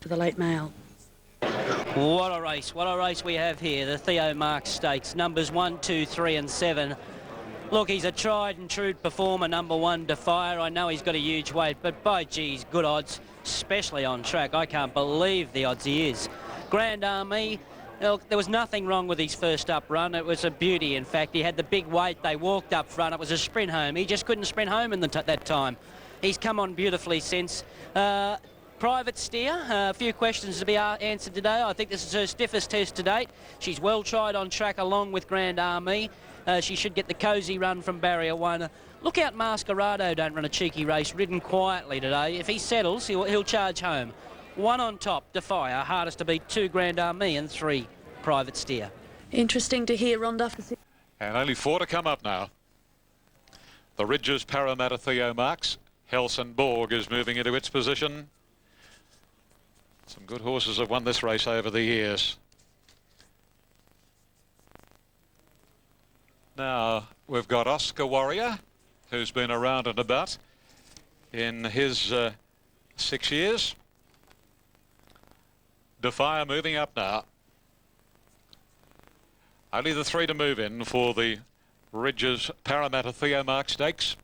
for the late male. What a race we have here. The Theo Marks Stakes, numbers 1, 2, 3 and 7. Look, he's a tried and true performer, number 1, Defier. I know he's got a huge weight, but by geez, good odds, especially on track. I can't believe the odds he is. Grand Army, look, there was nothing wrong with his first up run. It was a beauty, in fact. He had the big weight. They walked up front. It was a sprint home. He just couldn't sprint home in that time. He's come on beautifully since. Private Steer, a few questions to be answered today. I think this is her stiffest test to date. She's well tried on track along with Grand Army. She should get the cosy run from barrier 1. Look out Masquerado don't run a cheeky race, ridden quietly today. If he settles, he'll charge home. 1 on top, Defier, hardest to beat, 2 Grand Army and 3 Private Steer. Interesting to hear Ron Duff. And only 4 to come up now. The Ridges Parramatta Theo Marks. Helsingborg is moving into its position. Some good horses have won this race over the years. Now we've got Oscar Warrior, who's been around and about in his 6 years. Defier moving up now. Only the 3 to move in for the Ridges Parramatta Theo Marks Stakes.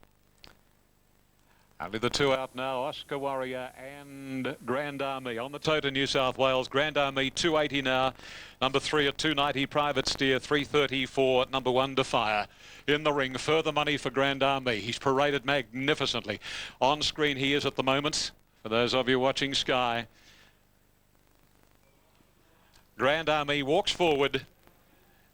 Only the 2 out now, Oscar Warrior and Grand Army. On the toe to New South Wales, Grand Army 280 now. Number 3 at 290, Private Steer, 330 for number 1, Defier. In the ring, further money for Grand Army. He's paraded magnificently. On screen he is at the moment, for those of you watching Sky. Grand Army walks forward.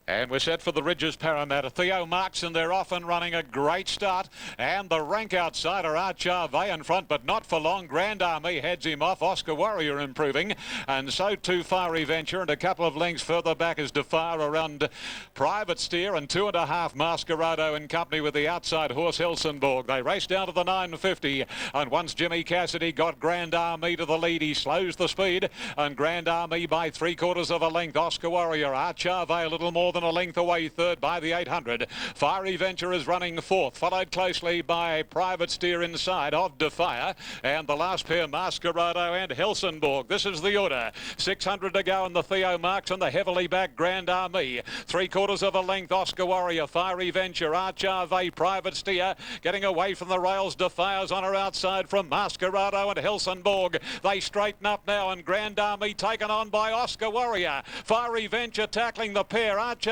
And we're set for the Ridges Parramatta. Theo Marks, and they're off and running a great start. And the rank outsider, Archave in front, but not for long. Grand Army heads him off. Oscar Warrior improving. And so too Fiery Venture. And a couple of lengths further back is Defier around Private Steer. And 2.5 Masquerado in company with the outside horse Helsingborg. They race down to the 950. And once Jimmy Cassidy got Grand Army to the lead, he slows the speed. And Grand Army by 3/4 of a length. Oscar Warrior, Archave a little more than a length away, third by the 800. Fiery Venture is running fourth, followed closely by Private Steer inside of Defier, and the last pair, Masquerado and Helsingborg. This is the order. 600 to go in the Theo Marks and the heavily backed Grand Army. 3/4 of a length, Oscar Warrior, Fiery Venture, Archave, Private Steer, getting away from the rails. Defier's on her outside from Masquerado and Helsingborg. They straighten up now, and Grand Army taken on by Oscar Warrior. Fiery Venture tackling the pair. Archave,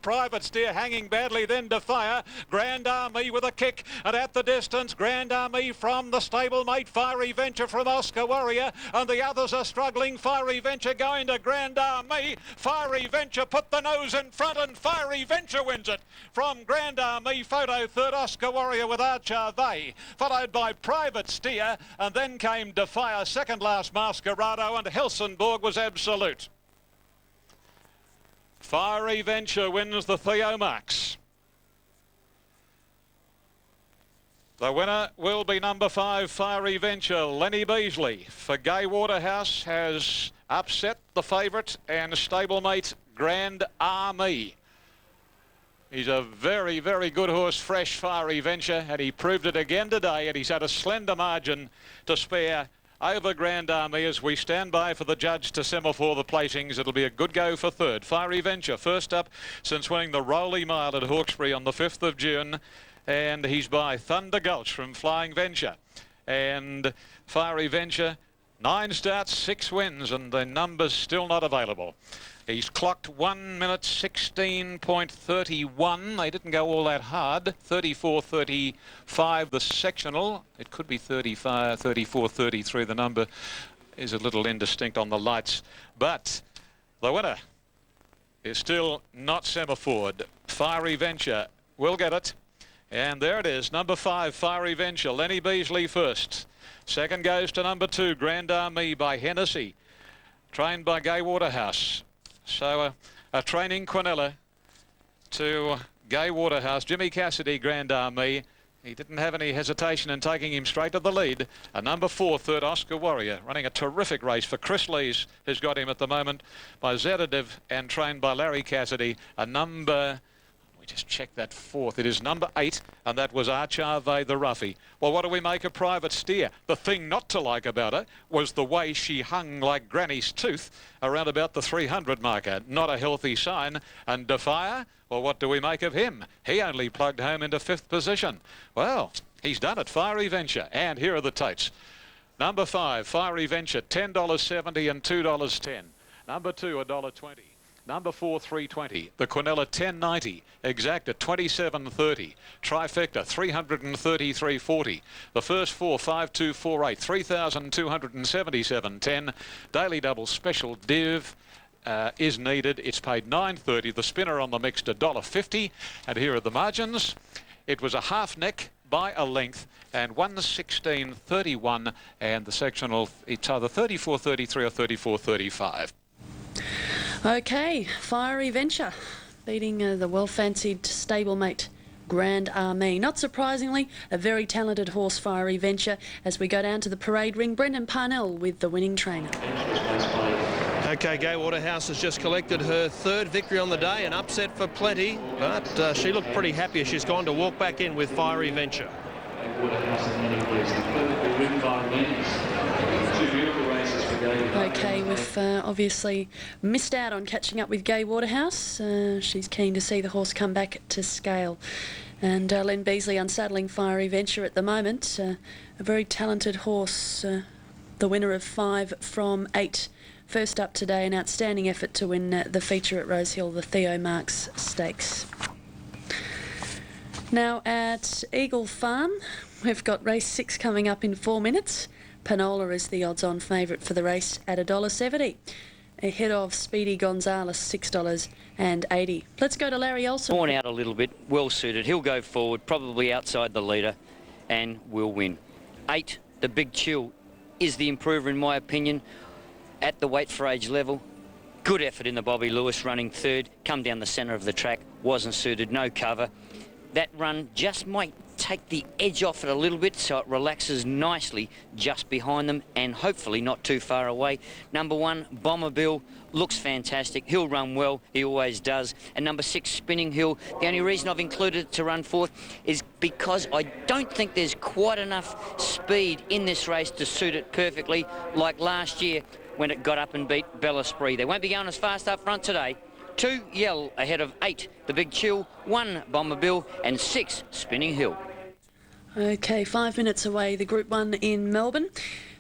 Private Steer hanging badly, then Defier. Grand Army with a kick, and at the distance, Grand Army from the stablemate, Fiery Venture from Oscar Warrior, and the others are struggling. Fiery Venture going to Grand Army. Fiery Venture put the nose in front, and Fiery Venture wins it from Grand Army. Photo third, Oscar Warrior with Archave, followed by Private Steer, and then came Defier. Second last, Masquerado, and Helsingborg was absolute. Fiery Venture wins the Theo Marks. The winner will be number 5, Fiery Venture. Lenny Beasley for Gay Waterhouse has upset the favourite and stablemate Grand Army. He's a very, very good horse, fresh, Fiery Venture, and he proved it again today, and he's had a slender margin to spare over Grand Army as we stand by for the judge to semaphore the placings. It'll be a good go for third. Fiery Venture first up since winning the Rolly Mile at Hawkesbury on the 5th of June. And he's by Thunder Gulch from Flying Venture. And Fiery Venture, 9 starts, 6 wins, and the numbers still not available. He's clocked 1 minute 16.31. They didn't go all that hard. 34.35 the sectional. It could be 35, 34.33. The number is a little indistinct on the lights. But the winner is still not semaphored. Fiery Venture will get it. And there it is, number 5, Fiery Venture. Lenny Beasley first. Second goes to number 2, Grand Army by Hennessy, trained by Gay Waterhouse. So a training Quinella to Gay Waterhouse. Jimmy Cassidy, Grand Army. He didn't have any hesitation in taking him straight to the lead. A number 4, third, Oscar Warrior, running a terrific race for Chris Lees, who's got him at the moment, by Zedadiv and trained by Larry Cassidy. A number... Just check that fourth. It is number 8, and that was Archave the roughie. Well, what do we make of Private Steer? The thing not to like about her was the way she hung like Granny's tooth around about the 300 marker. Not a healthy sign. And Defier, well, what do we make of him? He only plugged home into 5th position. Well, he's done it. Fiery Venture. And here are the totes. Number 5, Fiery Venture, $10.70 and $2.10. Number 2, $1.20. Number 4, $3.20. The Quinella, $10.90. Exacta, $27.30. Trifecta, $333.40. The first 4, $5,248. $3,277.10. Daily Double Special Div is needed. It's paid $9.30. The spinner on the mixed, $1.50. And here are the margins. It was a half neck by a length and 1:16.31, and the sectional, it's either 34.33 or 34.35. Okay, Fiery Venture beating the well-fancied stablemate Grand Army. Not surprisingly, a very talented horse, Fiery Venture, as we go down to the parade ring. Brendan Parnell with the winning trainer. Okay, Gay Waterhouse has just collected her 3rd victory on the day, an upset for plenty, but she looked pretty happy as she's gone to walk back in with Fiery Venture. Okay, we've obviously missed out on catching up with Gay Waterhouse. She's keen to see the horse come back to scale. And Len Beasley unsaddling Fiery Venture at the moment. A very talented horse, the winner of 5 from 8. First up today, an outstanding effort to win the feature at Rosehill, the Theo Marks Stakes. Now at Eagle Farm, we've got race 6 coming up in 4 minutes. Panola is the odds-on favourite for the race at $1.70. Ahead of Speedy Gonzales, $6.80. Let's go to Larry Olsen. Worn out a little bit, well suited. He'll go forward, probably outside the leader, and will win. 8, the Big Chill, is the improver in my opinion at the weight for age level. Good effort in the Bobby Lewis running 3rd. Come down the centre of the track, wasn't suited, no cover. That run just might take the edge off it a little bit, so it relaxes nicely just behind them and hopefully not too far away. Number 1, Bomber Bill, looks fantastic. He'll run well, he always does. And number 6, Spinning Hill. The only reason I've included it to run 4th is because I don't think there's quite enough speed in this race to suit it perfectly like last year when it got up and beat Bella Spree. They won't be going as fast up front today. 2, Yell, ahead of 8, the Big Chill, 1, Bomber Bill, and 6, Spinning Hill. Okay, 5 minutes away, the Group 1 in Melbourne.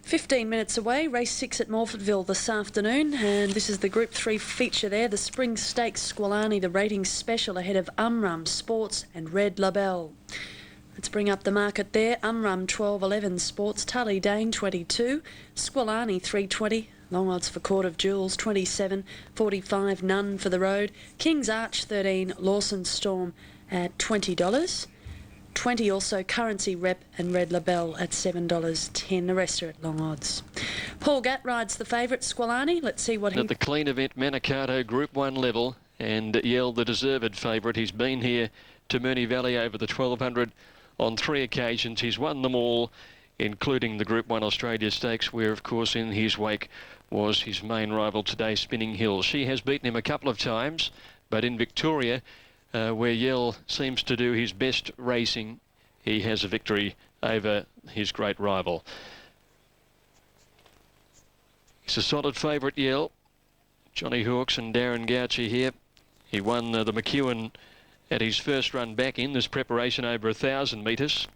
15 minutes away, race 6 at Morfettville this afternoon. And this is the Group 3 feature there. The Spring Stakes, Squalani, the rating special ahead of Umrum Sports and Red Labelle. Let's bring up the market there. Umrum 12.11, Sports, Tully Dane 22, Squalani 3.20. Long odds for Court of Jewels, 27.45, none for the road. King's Arch, 13, Lawson Storm at $20. 20 also Currency Rep and Red Labelle at $7.10. The rest are at long odds. Paul Gatt rides the favourite, Squalani. Let's see what he... At the clean event Manicato Group 1 level, and Yell, the deserved favourite. He's been here to Moonee Valley over the 1200 on 3 occasions. He's won them all, including the Group 1 Australia Stakes, where of course in his wake was his main rival today, Spinning Hill. She has beaten him a couple of times, but in Victoria, where Yell seems to do his best racing, he has a victory over his great rival. He's a solid favourite, Yell. Johnny Hawkes and Darren Gouchy here. He won the McEwen at his first run back in this preparation over 1,000 metres.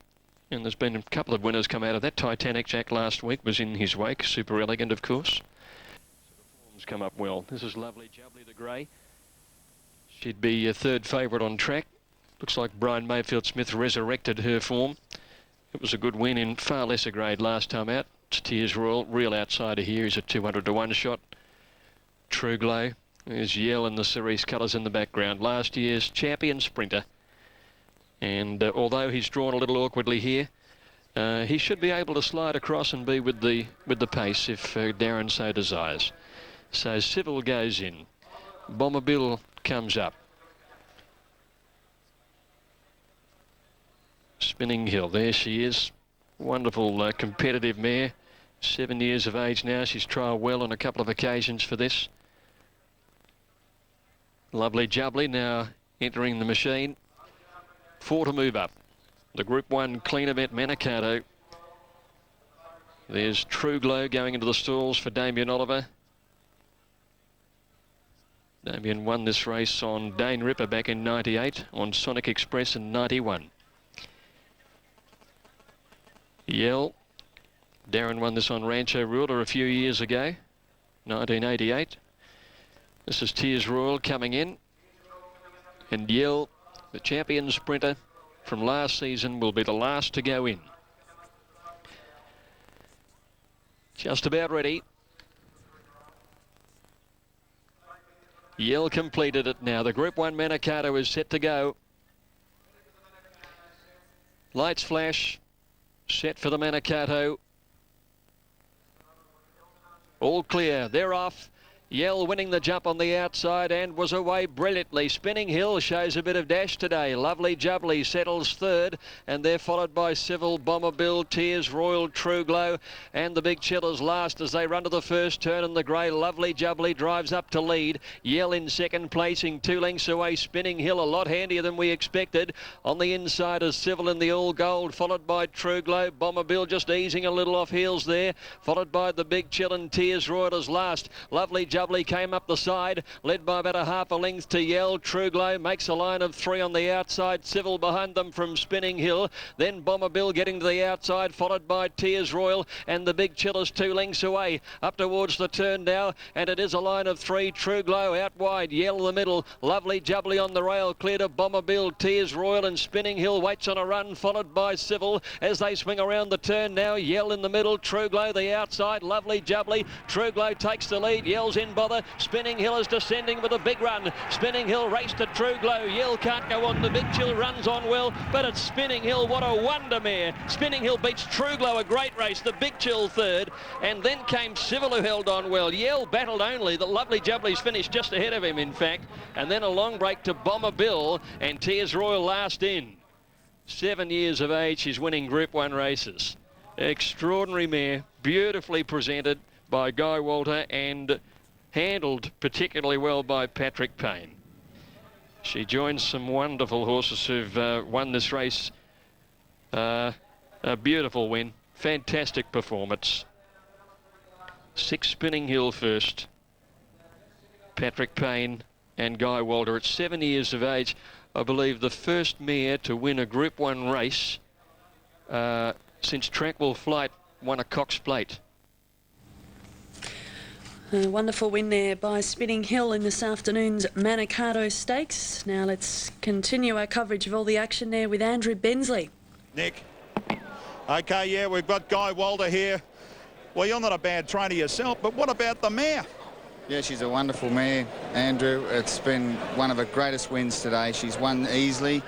And there's been a couple of winners come out of that. Titanic Jack last week was in his wake. Super Elegant, of course. Form's come up well. This is Lovely Jubbly the Grey. She'd be a 3rd favourite on track. Looks like Brian Mayfield Smith resurrected her form. It was a good win in far lesser grade last time out. It's Tears Royal, real outsider here. He's a 200 to 1 shot. True Glow. There's Yell and the Cerise colours in the background. Last year's champion sprinter. And although he's drawn a little awkwardly here, he should be able to slide across and be with the pace if Darren so desires. So Civil goes in. Bomber Bill comes up. Spinning Hill, there she is. Wonderful competitive mare. 7 years of age now. She's trialled well on a couple of occasions for this. Lovely Jubbly now entering the machine. 4 to move up. The Group 1 clean event Manicato. There's True Glow going into the stalls for Damien Oliver. Damien won this race on Dane Ripper back in 98, on Sonic Express in 91. Yell. Darren won this on Rancho Ruler a few years ago, 1988. This is Tears Royal coming in. And Yell, the champion sprinter from last season, will be the last to go in. Just about ready. Yell completed it now. The Group 1 Manicato is set to go. Lights flash. Set for the Manicato. All clear. They're off. Yell winning the jump on the outside and was away brilliantly. Spinning Hill shows a bit of dash today. Lovely Jubbly settles third, and they're followed by Civil, Bomber Bill, Tears Royal, True Glow, and the Big Chillers last as they run to the first turn in the grey. Lovely Jubbly drives up to lead. Yell in second, placing 2 lengths away. Spinning Hill a lot handier than we expected. On the inside is Civil in the all gold, followed by True Glow. Bomber Bill just easing a little off heels there, followed by the Big Chill and Tears Royal as last. Lovely Jubbly came up the side, led by about a half a length to Yell. True Glow makes a line of 3 on the outside. Civil behind them from Spinning Hill. Then Bomber Bill getting to the outside, followed by Tears Royal, and the Big Chillers 2 lengths away. Up towards the turn now, and it is a line of 3. True Glow out wide. Yell in the middle. Lovely Jubbly on the rail, cleared of Bomber Bill. Tears Royal and Spinning Hill waits on a run, followed by Civil as they swing around the turn now. Yell in the middle. True Glow the outside. Lovely Jubbly. True Glow takes the lead. Yell's in bother. Spinning Hill is descending with a big run. Spinning Hill race to True Glow. Yell can't go on. The Big Chill runs on well, but it's Spinning Hill. What a wonder mare. Spinning Hill beats True Glow, a great race. The Big Chill third, and then came Civil, who held on well. Yell battled only. The Lovely Jubbly's finished just ahead of him, in fact, and then a long break to Bomber Bill, and Tears Royal last in. 7 years of age, she's winning Group 1 races. Extraordinary mare, beautifully presented by Guy Walter and handled particularly well by Patrick Payne. She joins some wonderful horses who've won this race. A beautiful win, fantastic performance. 6 Spinning Hill first. Patrick Payne and Guy Walter at 7 years of age. I believe the first mare to win a Group 1 race since Tranquil Flight won a Cox Plate. A wonderful win there by Spinning Hill in this afternoon's Manicato Stakes. Now let's continue our coverage of all the action there with Andrew Bensley. Nick. Okay, yeah, we've got Guy Walter here. Well, you're not a bad trainer yourself, but what about the mare? Yeah, she's a wonderful mare, Andrew. It's been one of her greatest wins today. She's won easily.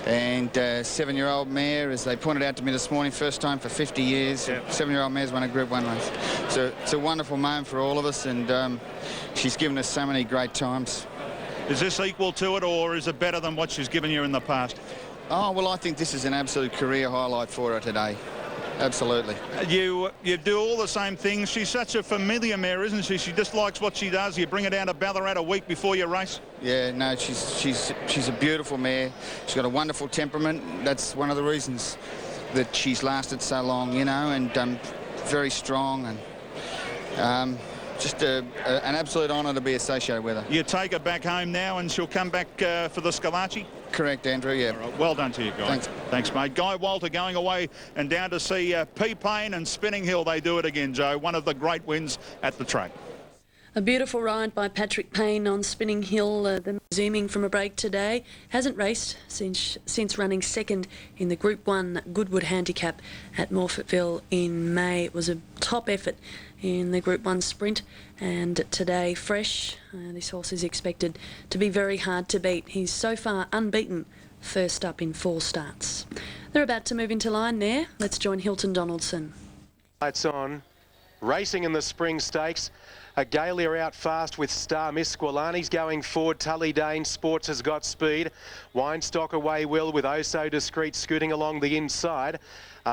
And 7-year-old mare, as they pointed out to me this morning, first time for 50 years. Yeah. 7-year-old mare's won a Group 1 race. So it's a wonderful moment for all of us, and she's given us so many great times. Is this equal to it, or is it better than what she's given you in the past? Oh, well, I think this is an absolute career highlight for her today. Absolutely. You do all the same things. She's such a familiar mare, isn't she? She just likes what she does. You bring her down to Ballarat a week before your race. Yeah, no, she's a beautiful mare. She's got a wonderful temperament. That's one of the reasons that she's lasted so long, you know, and very strong, and just an absolute honour to be associated with her. You take her back home now, and she'll come back for the Scalacci? Correct, Andrew, yeah. All right, well done to you, Guy. Thanks. Thanks, mate. Guy Walter going away and down to see P. Payne and Spinning Hill. They do it again, Joe. One of the great wins at the track. A beautiful ride by Patrick Payne on Spinning Hill. Then resuming from a break today. Hasn't raced since running second in the Group 1 Goodwood Handicap at Morphettville in May. It was a top effort in the Group 1 sprint, and today fresh. This horse is expected to be very hard to beat. He's so far unbeaten, first up in 4 starts. They're about to move into line there. Let's join Hilton Donaldson. Lights on, racing in the Spring Stakes. Agalia out fast with Star Miss. Squilani's going forward. Tully Dane Sports has got speed. Winestock away well with Oso Discreet scooting along the inside.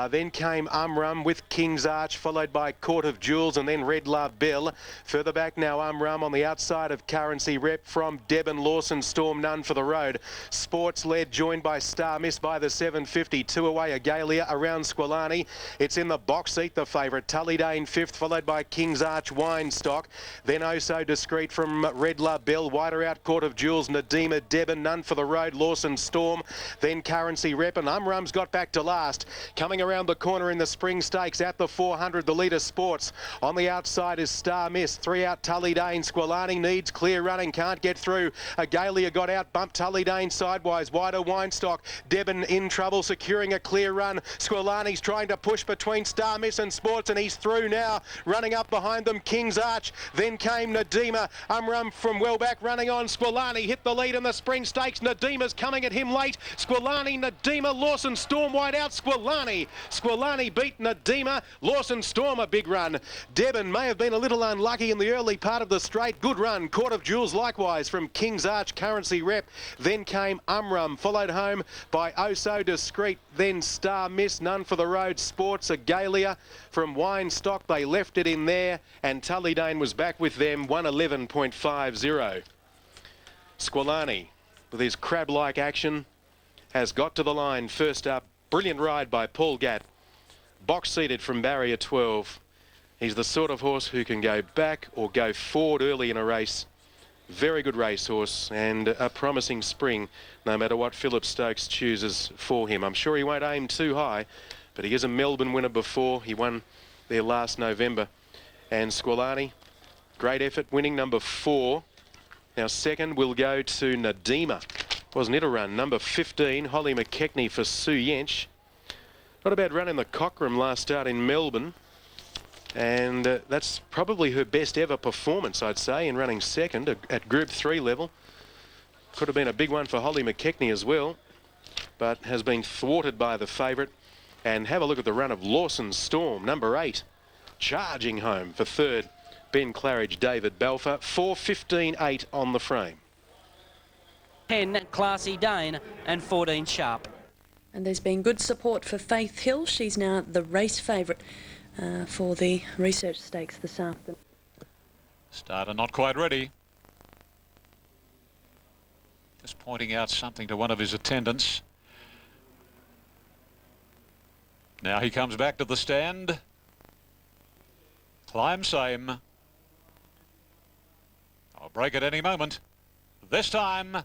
Then came Umrum with King's Arch, followed by Court of Jewels and then Red Love Bill. Further back now, Umrum on the outside of Currency Rep from Deb Lawson Storm, none for the road. Sports led, joined by Star Miss by the 750. 2 away, Agalia around Squilani. It's in the box seat, the favourite. Tully Dane 5th, followed by King's Arch, Winestock. Then Oso Discreet from Red Love Bill. Wider out, Court of Jewels, Nadima, Deben, none for the road. Lawson Storm. Then Currency Rep and Umrum's got back to last. Coming around the corner in the Spring Stakes at the 400, the leader Sports. On the outside is Star Miss. 3 out, Tully Dane. Squilani needs clear running, can't get through. Agalia got out, bumped Tully Dane sidewise. Wider Winestock. Deben in trouble, securing a clear run. Squilani's trying to push between Star Miss and Sports, and he's through now. Running up behind them, King's Arch. Then came Nadima. Umrum from well back, running on. Squilani hit the lead in the Spring Stakes. Nadima's coming at him late. Squilani, Nadima, Lawson Storm wide out. Squilani beat Nadima. Lawson Storm a big run. Deben may have been a little unlucky in the early part of the straight. Good run. Court of Jewels likewise from King's Arch, Currency Rep. Then came Umrum, followed home by Oso Discreet. Then Star Miss, none for the road. Sports, Agalia from Winestock. They left it in there, and Tully Dane was back with them, 111.50. Squilani, with his crab-like action, has got to the line first up. Brilliant ride by Paul Gatt. Box seated from barrier 12. He's the sort of horse who can go back or go forward early in a race. Very good racehorse and a promising spring, no matter what Philip Stokes chooses for him. I'm sure he won't aim too high, but he is a Melbourne winner before. He won there last November. And Squilani, great effort, winning number 4. Now second will go to Nadima. Wasn't it a run? Number 15, Holly McKechnie for Sue Yench. Not a bad run in the Cockram last start in Melbourne. And that's probably her best ever performance, I'd say, in running second at Group 3 level. Could have been a big one for Holly McKechnie as well, but has been thwarted by the favourite. And have a look at the run of Lawson Storm, number 8, charging home for third. Ben Claridge, David Balfour, 4:15.8 on the frame. 10, Classy Dane, and 14, Sharp. And there's been good support for Faith Hill. She's now the race favourite for the Research Stakes this afternoon. Starter not quite ready. Just pointing out something to one of his attendants. Now he comes back to the stand. Climb same. I'll break at any moment. This time,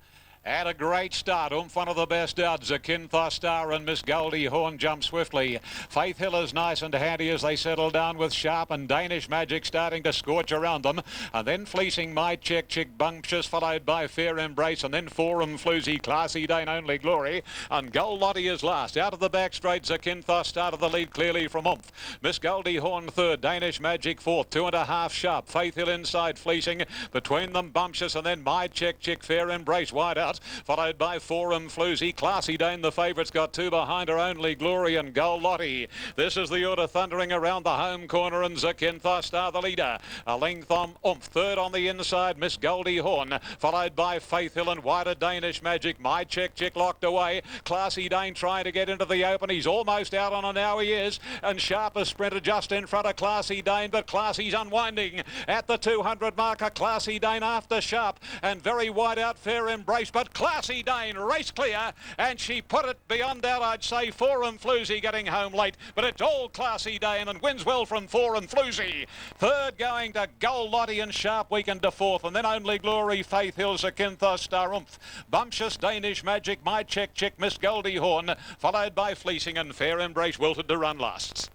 at a great start, one of the best odds. Akinthos Star and Miss Goldie Horn jump swiftly. Faith Hill is nice and handy as they settle down with Sharp and Danish Magic starting to scorch around them. And then Fleecing My Check Chick Bumptious, followed by Fair Embrace, and then Forum Floozy, Classy Dane Only Glory. And Gold Lottie is last. Out of the back straight, Akinthos started the lead clearly from Oomph. Miss Goldie Horn third, Danish Magic fourth, 2.5 Sharp. Faith Hill inside Fleecing. Between them Bumptious and then My Check Chick, Fair Embrace wide out. Followed by Forum Floozy. Classy Dane, the favourite's got 2 behind her, Only Glory and Gold Lottie. This is the order thundering around the home corner, and Akinthos Star the leader. A length on Oomph. Third on the inside, Miss Goldie Horn. Followed by Faith Hill and wider Danish Magic. My Check Chick locked away. Classy Dane trying to get into the open. He's almost out on her now, he is. And Sharp has sprinted just in front of Classy Dane, but Classy's unwinding. At the 200 marker, Classy Dane after Sharp. And very wide out, Fair Embrace, but Classy Dane race clear, and she put it beyond that. I'd say Forum Floozy getting home late, but it's all Classy Dane and wins well from Forum Floozy. Third going to Gold Lottie and Sharp weakened to fourth, and then Only Glory, Faith Hill, Akinthos Star, Oomph. Bumptious, Danish Magic, My Check Chick, Miss Goldie Horn, followed by Fleecing and Fair Embrace wilted to run lasts.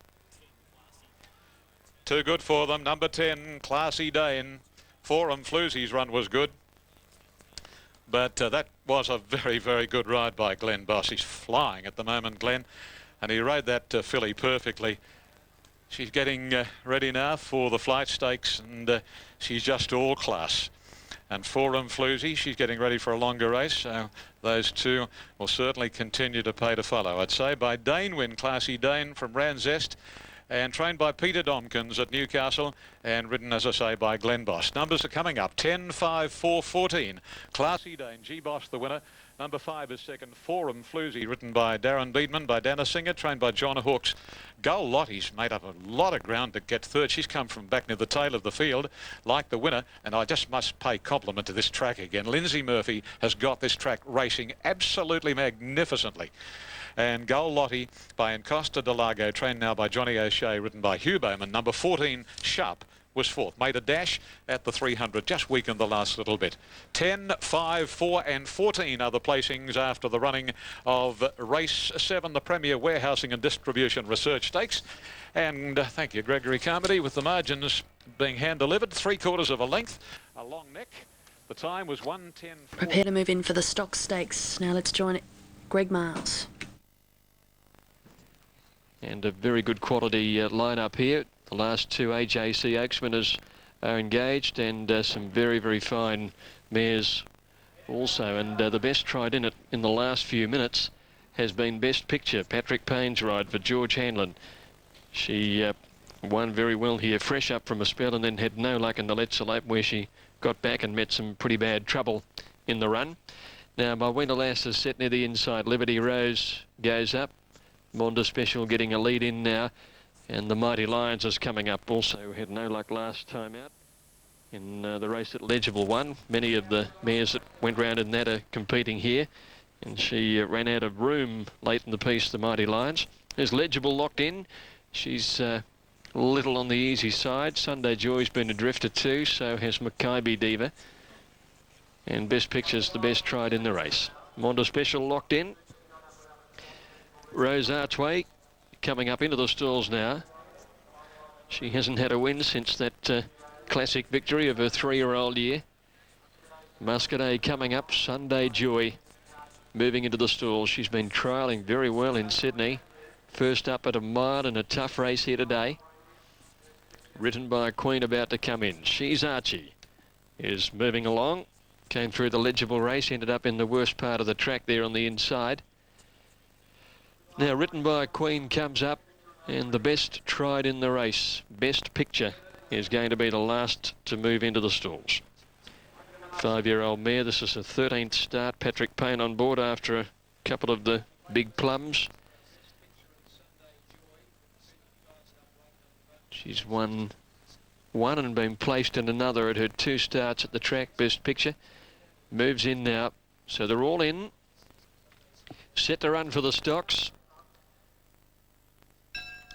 Too good for them. Number 10, Classy Dane. Forum Floozy's run was good. But that was a very, very good ride by Glenn Boss. He's flying at the moment, Glenn, and he rode that filly perfectly. She's getting ready now for the flight stakes, and she's just all class. And Forum Floozy, she's getting ready for a longer race. So those two will certainly continue to pay to follow. I'd say by Dane win, Classy Dane from Ranzest. and trained by Peter Domkins at Newcastle and ridden, as I say, by Glenn Boss. Numbers are coming up: 10, 5, 4, 14. Classy Dane, G-Boss the winner. Number 5 is second, Forum Floozy, written by Darren Beedman, by Dana Singer, trained by John Hooks. Gull Lottie's made up a lot of ground to get third. She's come from back near the tail of the field, like the winner, and I just must pay compliment to this track again. Lindsay Murphy has got this track racing absolutely magnificently. And Gull Lottie by Encosta de Lago, trained now by Johnny O'Shea, written by Hugh Bowman. Number 14, Sharp, was fourth. Made a dash at the 300, just weakened the last little bit. 10, 5, 4 and 14 are the placings after the running of race 7, the Premier Warehousing and Distribution Research Stakes. And thank you, Gregory Carmody, with the margins being hand-delivered. 3/4 of a length, a long neck. The time was 1:10. Prepare to move in for the stock stakes. Now let's join Greg Miles. And a very good quality lineup here. The last 2 AJC Oaks winners are engaged, and some very, very fine mares also. And the best tried in it in the last few minutes has been Best Picture, Patrick Payne's ride for George Hanlon. She won very well here, fresh up from a spell, and then had no luck in the Let's-a-Lope, where she got back and met some pretty bad trouble in the run. Now, my winner Lass is set near the inside. Liberty Rose goes up. Monda Special getting a lead in now, and the Mighty Lions is coming up. Also had no luck last time out in the race that Legible won. Many of the mares that went round in that are competing here, and she ran out of room late in the piece, the Mighty Lions. There's Legible locked in. She's a little on the easy side. Sunday Joy's been a drifter too, so has Mackay Diva. And Best Picture's the best tried in the race. Monda Special locked in. Rose Archway coming up into the stalls now. She hasn't had a win since that classic victory of her 3-year-old year. Muscadet coming up. Sunday Joy moving into the stalls. She's been trialling very well in Sydney. First up at a mile in a tough race here today. Written by a Queen about to come in. She's Archie is moving along. Came through the Legible race, ended up in the worst part of the track there on the inside. Now, Written by a Queen comes up, and the best tried in the race, Best Picture, is going to be the last to move into the stalls. 5-year-old mare. This is a 13th start. Patrick Payne on board after a couple of the big plums. She's won one and been placed in another at her 2 starts at the track. Best Picture moves in now, so they're all in, set to run for the stocks.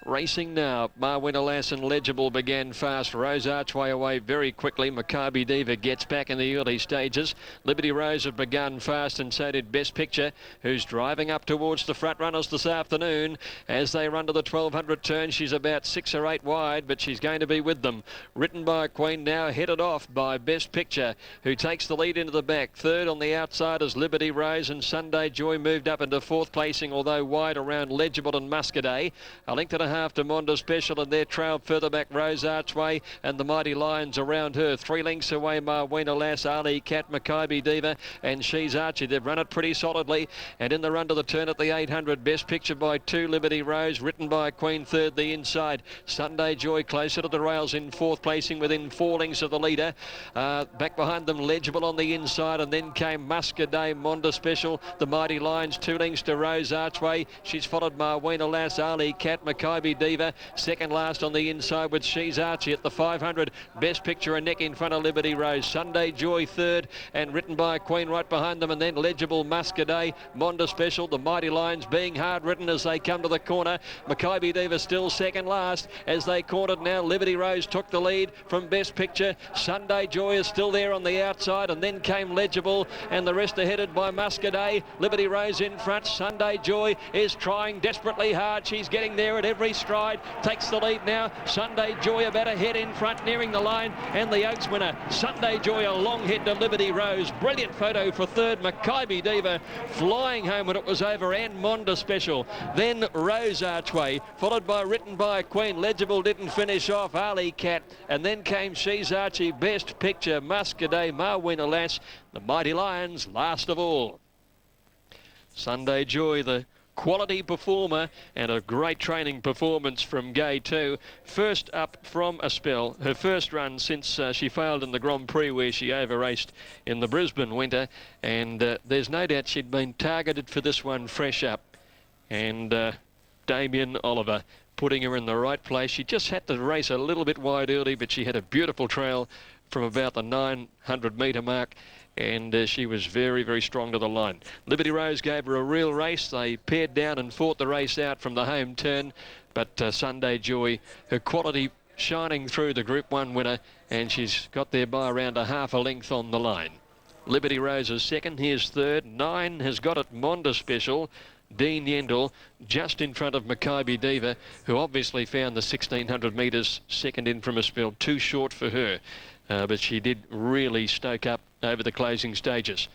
Racing now. Marwinner Lass and Legible began fast. Rose Archway away very quickly. Mackay Diva gets back in the early stages. Liberty Rose have begun fast, and so did Best Picture, who's driving up towards the front runners this afternoon. As they run to the 1200 turn, she's about 6 or 8 wide, but she's going to be with them. Written by a Queen now headed off by Best Picture, who takes the lead into the back. Third on the outside is Liberty Rose, and Sunday Joy moved up into 4th placing, although wide around Legible and Muscadet. A length and a half to Monda Special, and their trail further back Rose Archway and the Mighty Lions around her. 3 lengths away Marwina Lass, Ali Cat, Mackay Diva and She's Archie. They've run it pretty solidly, and in the run to the turn at the 800, Best Picture by 2, Liberty Rose, Written by a Queen third the inside. Sunday Joy closer to the rails in 4th placing within 4 lengths of the leader. Back behind them Legible on the inside, and then came Muscadet, Monda Special, the Mighty Lions 2 lengths to Rose Archway. She's followed Marwina Lass, Ali Cat, Mackay Diva second last on the inside with She's Archie at the 500. Best Picture a neck in front of Liberty Rose. Sunday Joy third, and Written by a Queen right behind them, and then Legible, Muscadet, Monda Special, the Mighty Lions being hard ridden as they come to the corner. Mackay Diva still second last as they cornered now. Liberty Rose took the lead from Best Picture. Sunday Joy is still there on the outside, and then came Legible, and the rest are headed by Muscadet. Liberty Rose in front. Sunday Joy is trying desperately hard. She's getting there at every stride. Takes the lead now. Sunday Joy about a head in front, nearing the line, and the Oaks winner. Sunday Joy a long hit to Liberty Rose. Brilliant photo for third. Mackay Diva flying home when it was over, and Monda Special. Then Rose Archway, followed by Written by a Queen. Legible didn't finish off. Ali Cat, and then came She's Archie, Best Picture, Muscadet, Marwina Lass, the Mighty Lions last of all. Sunday Joy, the quality performer and a great training performance from Gay too. First up from a spell, her first run since she failed in the Grand Prix where she over-raced in the Brisbane winter, and there's no doubt she'd been targeted for this one fresh up. And Damien Oliver putting her in the right place. She just had to race a little bit wide early, but she had a beautiful trail from about the 900 metre mark, and she was very, very strong to the line. Liberty Rose gave her a real race. They paired down and fought the race out from the home turn, but Sunday Joy, her quality shining through, the Group 1 winner, and she's got there by around a half a length on the line. Liberty Rose is second, here's third. 9 has got it, Monda Special. Dean Yendall just in front of Maccabi Diva, who obviously found the 1600 metres second in from a spell too short for her. But she did really stoke up over the closing stages.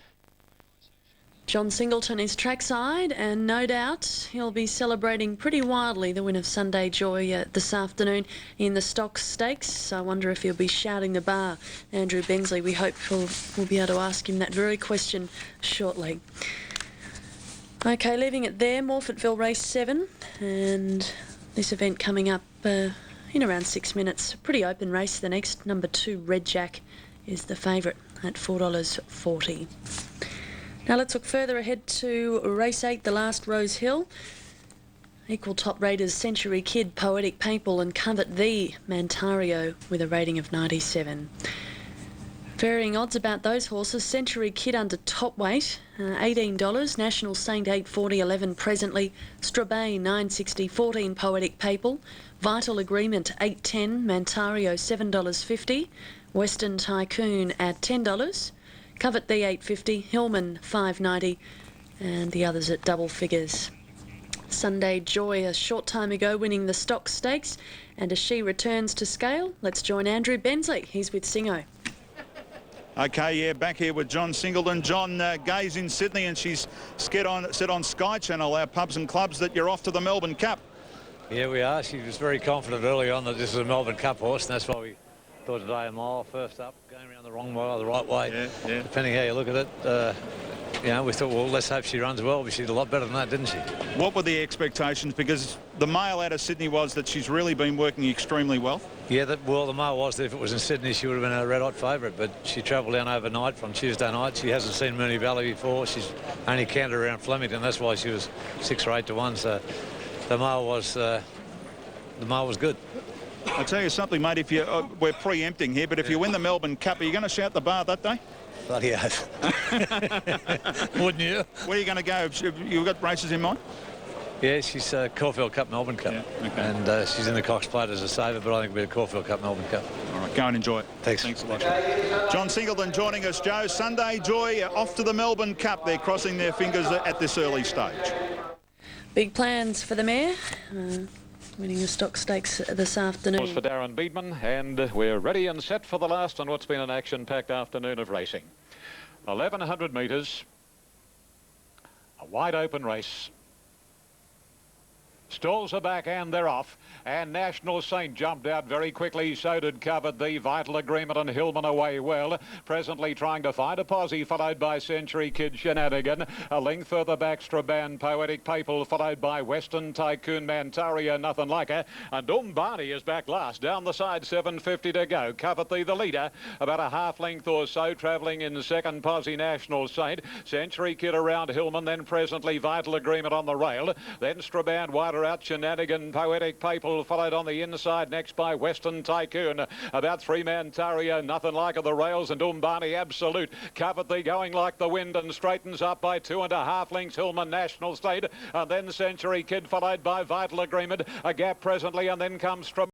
John Singleton is trackside, and no doubt he'll be celebrating pretty wildly the win of Sunday Joy this afternoon in the Stock Stakes. I wonder if he'll be shouting the bar. Andrew Bensley, we hope we'll be able to ask him that very question shortly. Okay, leaving it there, Morphettville race 7, and this event coming up in around 6 minutes. Pretty open race. The next, number 2, Red Jack, is the favourite at $4.40. Now let's look further ahead to race 8, the last Rose Hill. Equal top raters Century Kid, Poetic People and Covet the Mantario with a rating of 97. Varying odds about those horses. Century Kid under top weight, $18. National Saint 840, 11 presently. Strabane 960, 14 Poetic People. Vital Agreement 810, Mantario $7.50. Western Tycoon at $10. Covet the 850, Hillman 590, and the others at double figures. Sunday Joy a short time ago winning the Stock Stakes, and as she returns to scale, let's join Andrew Bensley. He's with Singo. Okay, yeah, back here with John Singleton. John, Gay's in Sydney, and she's said on Sky Channel, our pubs and clubs, that you're off to the Melbourne Cup. Yeah, we are. She was very confident early on that this is a Melbourne Cup horse, and that's why we thought today a mile first up, going around the wrong mile, the right way. Yeah. Depending how you look at it, you know, we thought, well, let's hope she runs well, but she did a lot better than that, didn't she? What were the expectations? Because the mail out of Sydney was that she's really been working extremely well. Yeah, well, the mail was that if it was in Sydney, she would have been a red-hot favourite, but she travelled down overnight from Tuesday night. She hasn't seen Moonee Valley before. She's only counted around Flemington. That's why she was 6 or 8 to 1. So the mail was good. I'll tell you something, mate, if you we're preempting here, but if you win the Melbourne Cup, are you going to shout the bar that day? Bloody oath. Wouldn't you? Where are you going to go? You've got races in mind? Yeah, she's Caulfield Cup, Melbourne Cup. Yeah, okay. And she's in the Cox Plate as a saver, but I think it'll be a Caulfield Cup, Melbourne Cup. All right, go and enjoy it. Thanks a lot. John Singleton joining us, Joe. Sunday Joy off to the Melbourne Cup. They're crossing their fingers at this early stage. Big plans for the mare. Winning the Stock Stakes this afternoon. For Darren Beedman, and we're ready and set for the last on what's been an action-packed afternoon of racing. 1100 metres, a wide open race. Stalls are back and they're off, and National Saint jumped out very quickly. So did Covet the Vital Agreement and Hillman away well. Presently trying to find a posse, followed by Century Kid Shenanigan. A length further back, Strabane, Poetic People, followed by Western Tycoon, Mantaria, Nothing Like Her. And Umbani is back last. Down the side, 7:50 to go. Covet the leader, about a half length or so, travelling in second, posse National Saint. Century Kid around Hillman, then presently Vital Agreement on the rail. Then Strabane wider out, Shenanigan, Poetic People, followed on the inside next by Western Tycoon. About 3 Mantario, Nothing Like Her, the rails, and Umbani Absolute. Covet the going like the wind and straightens up by 2.5 lengths. Hillman, National State, and then Century Kid, followed by Vital Agreement. A gap presently, and then comes from